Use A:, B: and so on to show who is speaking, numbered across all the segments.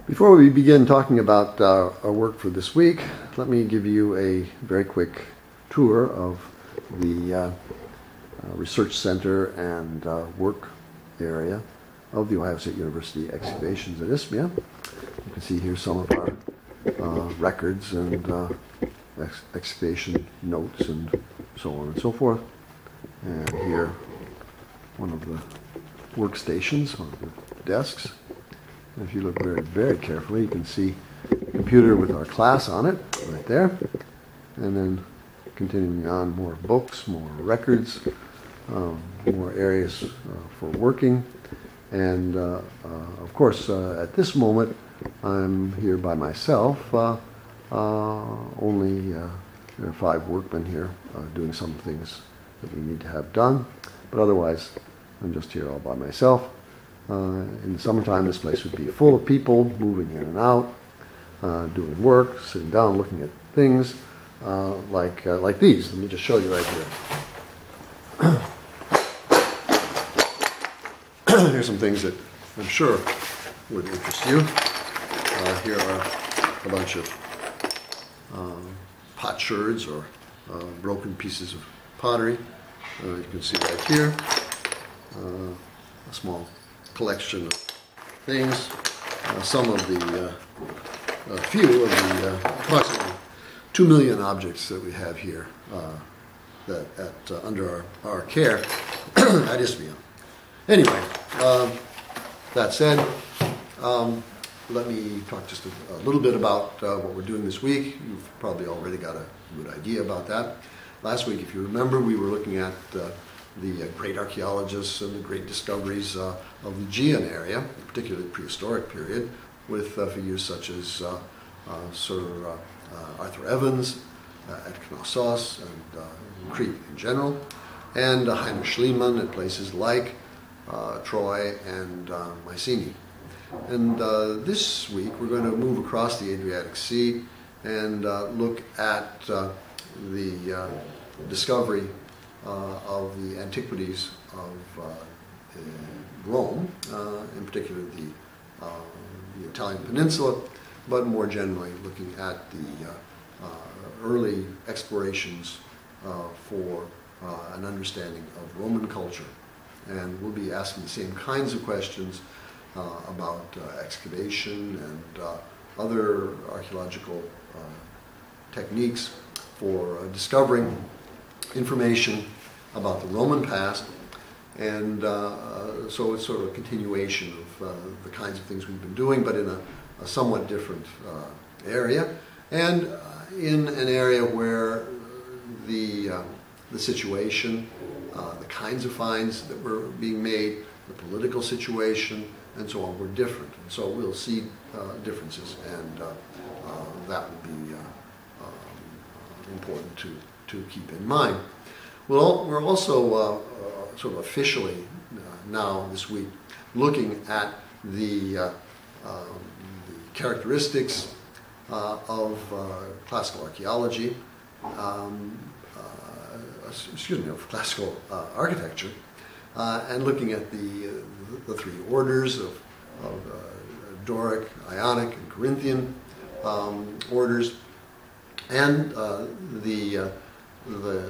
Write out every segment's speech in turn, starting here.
A: Before we begin talking about our work for this week, let me give you a very quick tour of the research center and work area of the Ohio State University excavations at ISMIA. You can see here some of our records and excavation notes and so on and so forth. And here, one of the workstations on the desks. And if you look very, very carefully, you can see a computer with our class on it, right there. And then continuing on, more books, more records, more areas for working. And of course, at this moment, I'm here by myself. Only there are 5 workmen here doing some things that we need to have done. But otherwise, I'm just here all by myself. In the summertime, this place would be full of people moving in and out, doing work, sitting down, looking at things like these. Let me just show you right here. Here's some things that I'm sure would interest you. Here are a bunch of potsherds or broken pieces of pottery. You can see right here a small collection of things. Some of the few of the approximately 2 million objects that we have here under our care at ISMIA. Anyway, that said, let me talk just a little bit about what we're doing this week. You've probably already got a good idea about that. Last week, if you remember, we were looking at the great archaeologists and the great discoveries of the Aegean area, particularly the prehistoric period, with figures such as Sir Arthur Evans at Knossos and Crete in general, and Heinrich Schliemann at places like Troy and Mycenae. And this week we're going to move across the Adriatic Sea and look at the discovery of the antiquities of Rome, in particular the Italian peninsula, but more generally looking at the early explorations for an understanding of Roman culture. And we'll be asking the same kinds of questions about excavation and other archaeological techniques for discovering information about the Roman past, and so it's sort of a continuation of the kinds of things we've been doing, but in a somewhat different area, and in an area where the situation, the kinds of finds that were being made, the political situation, and so on were different. And so we'll see differences, and that will be important to keep in mind. We're also sort of officially now this week looking at the characteristics of classical archaeology, of classical architecture, and looking at the 3 orders of Doric, Ionic, and Corinthian orders, and the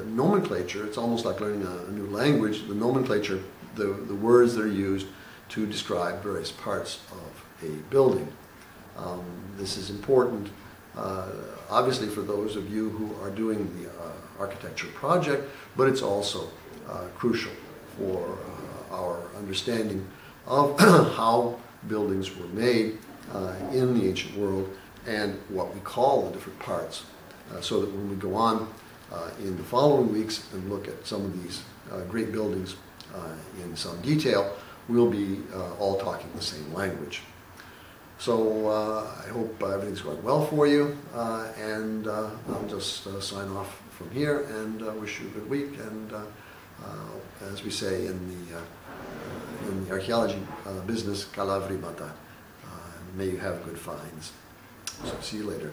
A: nomenclature. It's almost like learning a new language. The nomenclature, the words that are used to describe various parts of a building. This is important, obviously, for those of you who are doing the architecture project, but it's also crucial for our understanding of how buildings were made in the ancient world and what we call the different parts, so that when we go on in the following weeks and look at some of these great buildings in some detail, we'll be all talking the same language. So I hope everything's going well for you, and I'll just sign off from here and wish you a good week, and as we say in the archaeology business, kalavrimata, may you have good finds. So see you later.